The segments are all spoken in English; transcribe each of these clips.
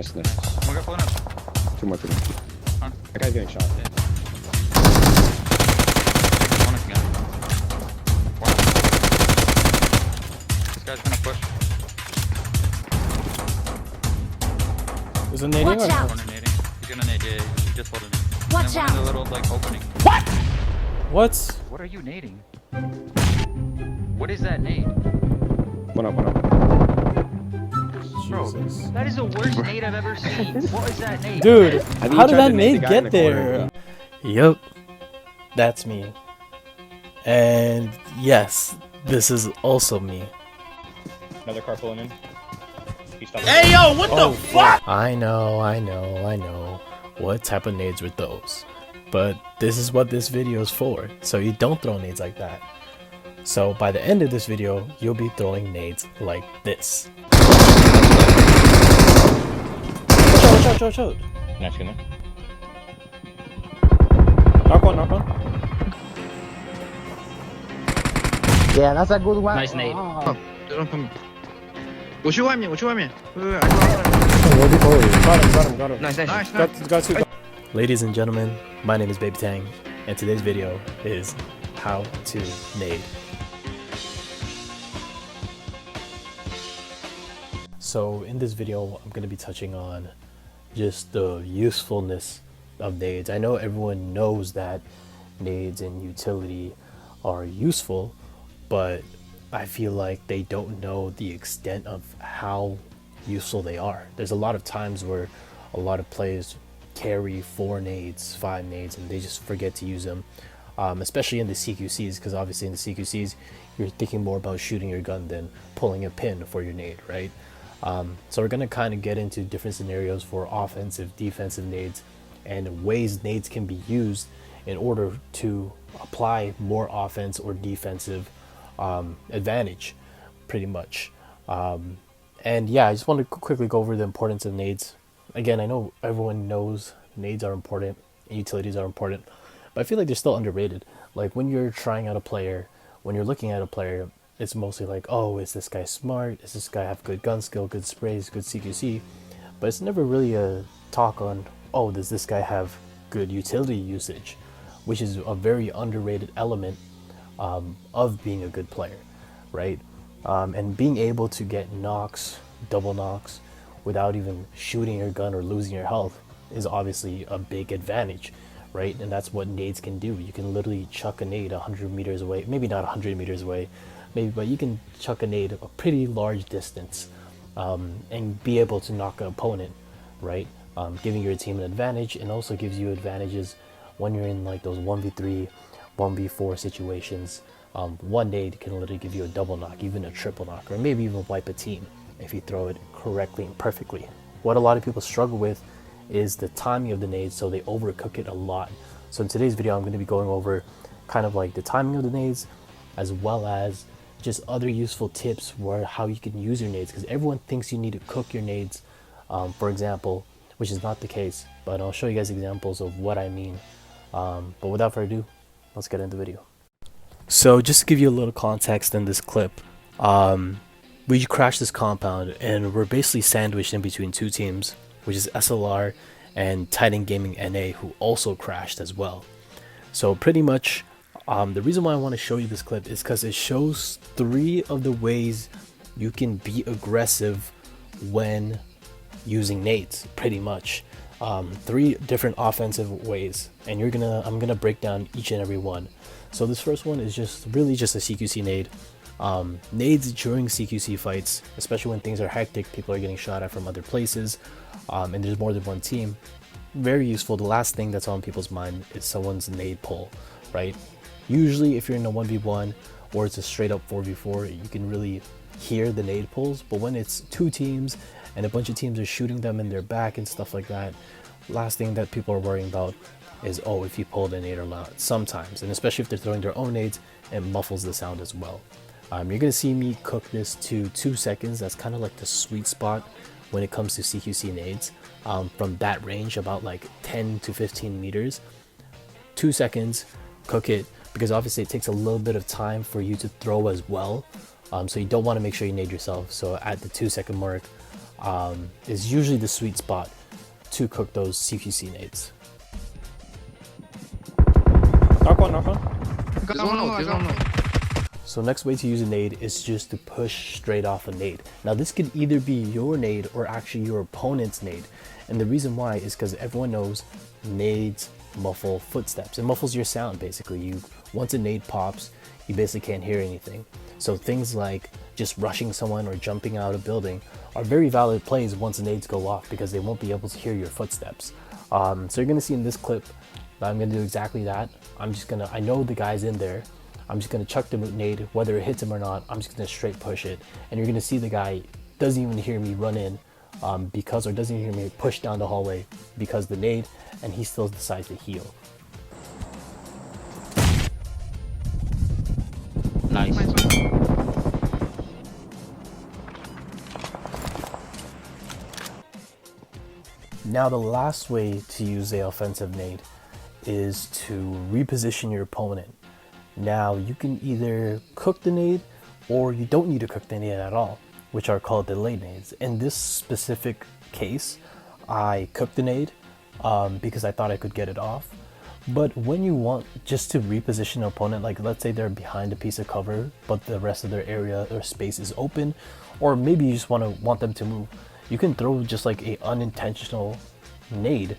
That's nice. One guy pulling up. Two more. Huh? That guy's getting shot. Yeah. Bonus again. Wow. This guy's gonna push. Is it nading Watch or out. Corner nading. He's gonna nade. Yeah, he just pulled it. Watch and then out. in the little like opening. what? What are you nading? What is that nade? One up. Bro, Jesus. that is the worst nade I've ever seen. What is that nade? Dude, Have you how did tried that to nade the nade guy in get the corner? there? Yup, that's me. And yes, this is also me. Another car pulling in. Hey yo, what the fuck? I know. What type of nades were those? But this is what this video is for, so you don't throw nades like that. So by the end of this video, you'll be throwing nades like this. Watch out. Nice, good. Knock one. Yeah, that's a good one. Nice nade. Oh. 我去外面。Got him. Nice. Got two. Ladies and gentlemen, my name is Baby Tang, and today's video is how to nade. So in this video, I'm going to be touching on just the usefulness of nades. I know everyone knows that nades and utility are useful, but I feel like they don't know the extent of how useful they are. There's a lot of times where a lot of players carry 4 nades, 5 nades, and they just forget to use them, especially in the CQCs, because obviously in the CQCs you're thinking more about shooting your gun than pulling a pin for your nade, right? So we're going to kind of get into different scenarios for offensive, defensive nades, and ways nades can be used in order to apply more offense or defensive advantage, pretty much. And yeah, I just want to quickly go over the importance of nades. Again, I know everyone knows nades are important and utilities are important, but I feel like they're still underrated. Like when you're trying out a player, when you're looking at a player, it's mostly like, oh, is this guy smart? Does this guy have good gun skill, good sprays, good CQC? But it's never really a talk on, oh, does this guy have good utility usage, which is a very underrated element of being a good player, right? And being able to get knocks, double knocks, without even shooting your gun or losing your health is obviously a big advantage, right? And that's what nades can do. You can literally chuck a nade 100 meters away, maybe not 100 meters away, maybe, but you can chuck a nade a pretty large distance and be able to knock an opponent, right? Giving your team an advantage, and also gives you advantages when you're in like those 1v3, 1v4 situations. One nade can literally give you a double knock, even a triple knock, or maybe even wipe a team if you throw it correctly and perfectly. What a lot of people struggle with is the timing of the nades, so they overcook it a lot. So in today's video, I'm going to be going over kind of like the timing of the nades, as well as just other useful tips where how you can use your nades, because everyone thinks you need to cook your nades, for example, which is not the case, but I'll show you guys examples of what I mean. But without further ado, let's get into the video. So just to give you a little context in this clip, we crashed this compound and we're basically sandwiched in between 2 teams, which is SLR and Titan Gaming NA, who also crashed as well. So pretty much the reason why I want to show you this clip is because it shows 3 of the ways you can be aggressive when using nades, pretty much. 3 different offensive ways, and I'm gonna break down each and every one. So this first one is just really just a CQC nade. Nades during CQC fights, especially when things are hectic, people are getting shot at from other places, and there's more than one team, very useful. The last thing that's on people's mind is someone's nade pull, right? Usually if you're in a 1v1 or it's a straight up 4v4, you can really hear the nade pulls, but when it's 2 teams and a bunch of teams are shooting them in their back and stuff like that, last thing that people are worrying about is, oh, if you pulled a nade or not, sometimes, and especially if they're throwing their own nades, it muffles the sound as well. You're gonna see me cook this to 2 seconds. That's kind of like the sweet spot when it comes to CQC nades. From that range, about like 10 to 15 meters, 2 seconds, cook it, because obviously it takes a little bit of time for you to throw as well. So you don't want to make sure you nade yourself. So at the 2 second mark, is usually the sweet spot to cook those CQC nades. Knock one, knock one. So next way to use a nade is just to push straight off a nade. Now this could either be your nade or actually your opponent's nade. And the reason why is because everyone knows nades muffle footsteps. It muffles your sound basically. Once a nade pops, you basically can't hear anything. So things like just rushing someone or jumping out of a building are very valid plays once the nades go off because they won't be able to hear your footsteps. So you're gonna see in this clip that I'm gonna do exactly that. I know the guy's in there. I'm just gonna chuck the nade, whether it hits him or not, I'm just gonna straight push it. And you're gonna see the guy doesn't even hear me run in or doesn't even hear me push down the hallway because the nade, and he still decides to heal. Nice. Now the last way to use a offensive nade is to reposition your opponent. Now you can either cook the nade or you don't need to cook the nade at all, which are called delayed nades. In this specific case, I cooked the nade because I thought I could get it off. But when you want just to reposition an opponent, like let's say they're behind a piece of cover, but the rest of their area or space is open, or maybe you just want them to move, you can throw just like a unintentional nade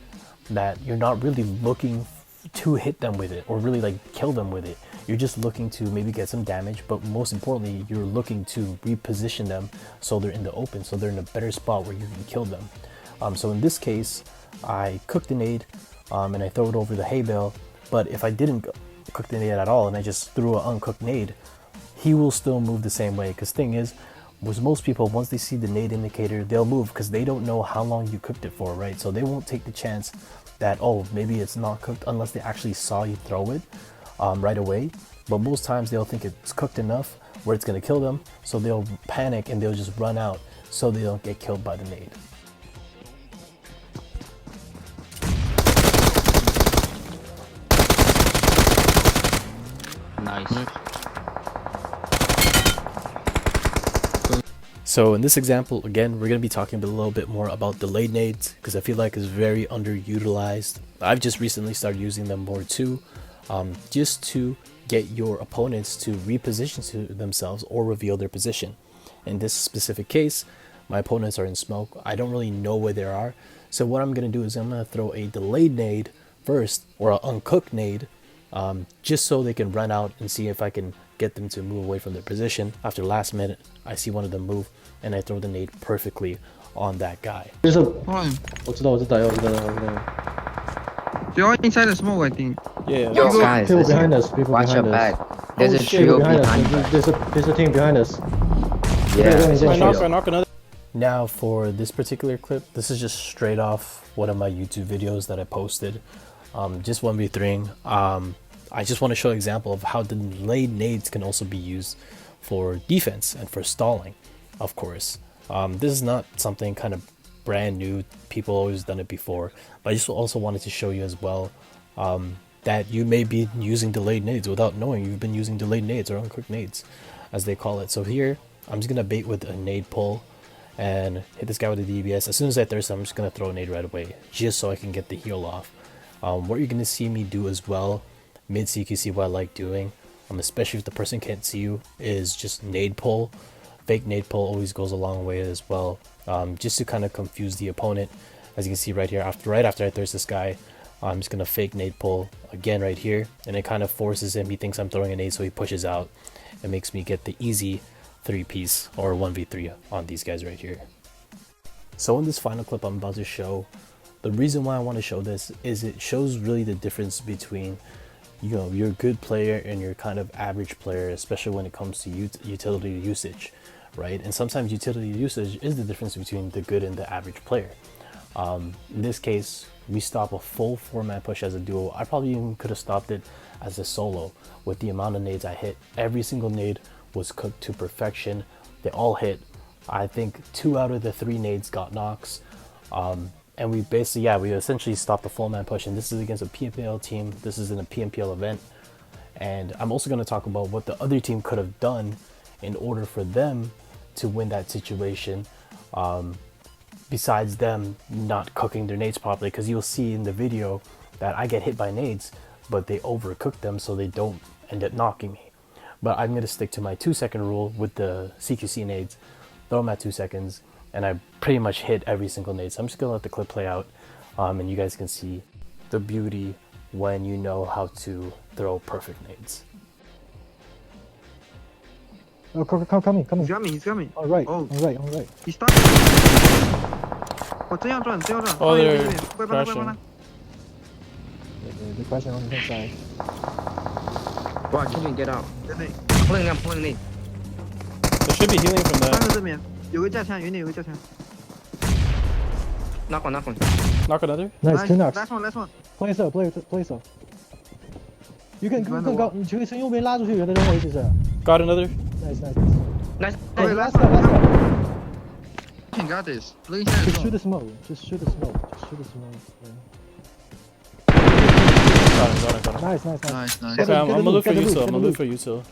that you're not really looking to hit them with it or really like kill them with it. You're just looking to maybe get some damage, but most importantly, you're looking to reposition them so they're in the open, so they're in a better spot where you can kill them. So in this case, I cooked the nade and I throw it over the hay bale, but if I didn't cook the nade at all and I just threw an uncooked nade, he will still move the same way. Because thing is, with most people, once they see the nade indicator, they'll move because they don't know how long you cooked it for, right? So they won't take the chance that, oh, maybe it's not cooked unless they actually saw you throw it right away. But most times they'll think it's cooked enough where it's going to kill them, so they'll panic and they'll just run out so they don't get killed by the nade. Nice. So in this example, again, we're going to be talking a little bit more about delayed nades because I feel like it's very underutilized. I've just recently started using them more too, just to get your opponents to reposition to themselves or reveal their position. In this specific case, my opponents are in smoke. I don't really know where they are. So what I'm going to do is I'm going to throw a delayed nade first, or an uncooked nade, just so they can run out and see if I can get them to move away from their position. After last minute, I see one of them move and I throw the nade perfectly on that guy. There's a. Oh, 我知道，我知道，我知道，我知道。 they're all inside the smoke, I think. Yeah, Yo, People- guys, People listen. behind us. People Watch your behind us. back. There's a People trio behind behind us. us. There's a team behind us. Yeah, Yeah, there's a yeah, I knock, trio. I knock another. Now for this particular clip, this is just straight off one of my YouTube videos that I posted, just 1v3ing. I just want to show an example of how delayed nades can also be used for defense and for stalling, of course. This is not something kind of brand new, people always done it before, but I just also wanted to show you as well that you may be using delayed nades without knowing you've been using delayed nades or uncooked nades, as they call it. So here, I'm just going to bait with a nade pull and hit this guy with a DBS. As soon as I thirst, I'm just going to throw a nade right away, just so I can get the heal off. What you're going to see me do as well, mid CQC, what I like doing, especially if the person can't see you, is just nade pull. Fake nade pull always goes a long way as well, just to kind of confuse the opponent. As you can see right here, right after I thirst this guy, I'm just going to fake nade pull again right here, and it kind of forces him. He thinks I'm throwing a nade, so he pushes out. It makes me get the easy 3-piece or 1v3 on these guys right here. So in this final clip I'm about to show, the reason why I want to show this is it shows really the difference between, you know, your good player and your kind of average player, especially when it comes to utility usage, right? And sometimes utility usage is the difference between the good and the average player. In this case, we stop a full 4-man push as a duo. I probably even could have stopped it as a solo with the amount of nades I hit. Every single nade was cooked to perfection. They all hit. I think 2 out of the 3 nades got knocks. And we basically, yeah, we essentially stopped the full man push. And this is against a PMPL team. This is in a PMPL event. And I'm also going to talk about what the other team could have done in order for them to win that situation. besides them not cooking their nades properly, because you'll see in the video that I get hit by nades, but they overcook them so they don't end up knocking me. But I'm gonna stick to my 2-second rule with the CQC nades, throw them at 2 seconds, and I pretty much hit every single nade. So I'm just gonna let the clip play out, and you guys can see the beauty when you know how to throw perfect nades. Oh, coming. He's coming. All right. Oh. All right. He started. 我真要转。 Oh, they're 快帮他 crashing. They're crashing on the side. Bro, can you get out? 真的， Pulling in. There should be healing from 三 that. 个正面有个架枪，云里有个架枪。 Knock one. Knock another. Nice, 2 knocks. Last one. Play so. You can 更高，你可以从右边拉出去，有的人我一起是。Got another. Nice. Okay, Last one. You got this. Look inside. Just shoot the smoke. Got him. Nice. Okay, I'm gonna look for you, so.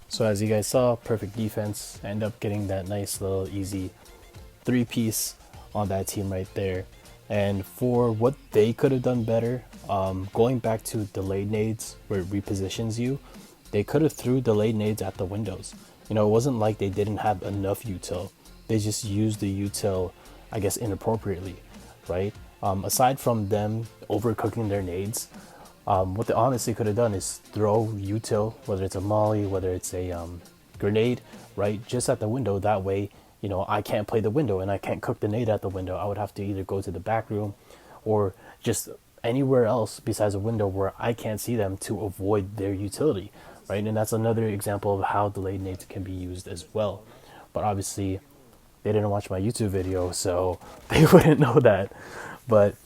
So as you guys saw, perfect defense. End up getting that nice little easy 3-piece on that team right there. And for what they could have done better, going back to delayed nades where it repositions you, they could have threw delayed nades at the windows. You know, it wasn't like they didn't have enough util. They just used the util, I guess, inappropriately, right? Aside from them overcooking their nades, what they honestly could have done is throw util, whether it's a molly, whether it's a grenade, right, just at the window. That way, you know, I can't play the window and I can't cook the nade at the window. I would have to either go to the back room or just anywhere else besides a window where I can't see them to avoid their utility, right? And that's another example of how delayed nades can be used as well. But obviously, they didn't watch my YouTube video, so they wouldn't know that. But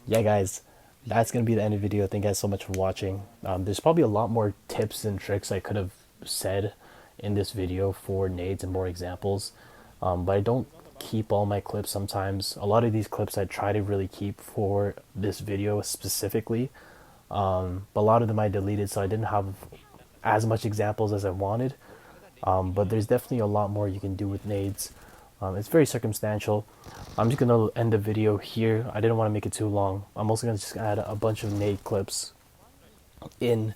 yeah, guys, that's going to be the end of the video. Thank you guys so much for watching. There's probably a lot more tips and tricks I could have said in this video for nades and more examples. But I don't keep all my clips sometimes. A lot of these clips I try to really keep for this video specifically. But a lot of them I deleted, so I didn't have as much examples as I wanted. But there's definitely a lot more you can do with nades. It's very circumstantial. I'm just gonna end the video here. I didn't want to make it too long. I'm also gonna just add a bunch of nade clips in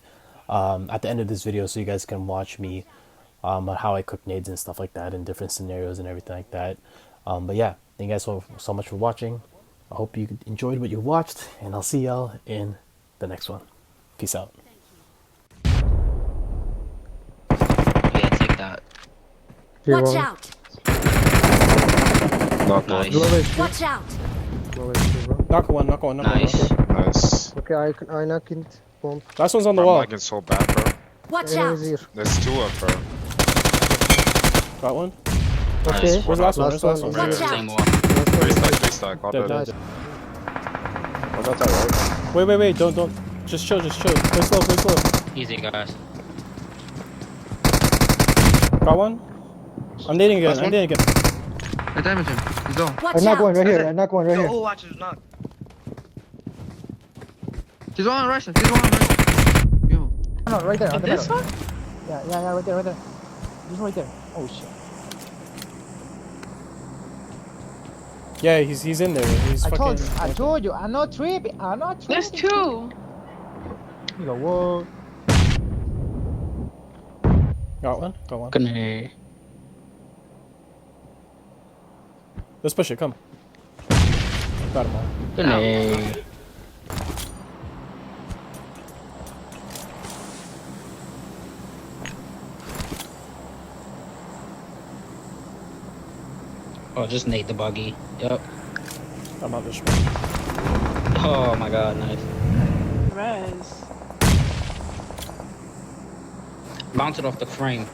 at the end of this video, so you guys can watch me on how I cook nades and stuff like that in different scenarios and everything like that. But yeah, thank you guys so much for watching. I hope you enjoyed what you watched, and I'll see y'all in the next one. Peace out. Yeah, take that. Watch out! Nice. Watch out! Knock one. Nice. Okay, I knock it. Bomb. Last one's on the I'm wall. lagging so bad, bro. Watch out! Here. There's 2 up, bro. Got one. Okay. Where's the last one? Last Where's the last one. one? Watch out! Same one. 3 stack. All Dead. dead. Oh, that's alright. Wait, don't. Just chill. Play slow. Easy, guys. Got one. I'm nading again. I damage him. He's on. Watch I knock one out! right here. I knock one right here. Oh, watch it, knock. He's one on Russian. Yo. No, right there. On the This middle. one? Yeah, right there. This one right there. Oh shit. Yeah, he's in there. He's I fucking. told you. I'm not tripping. There's 2. You go, whoa. Got one. Grenade. Let's push it. Come. Got him all. Grenade. Oh, just nade the buggy. Yep. I'm out this one. Oh my god, nice. Res. Bounced it off the frame.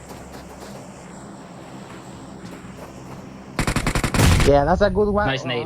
Yeah, that's a good one. Nice nade.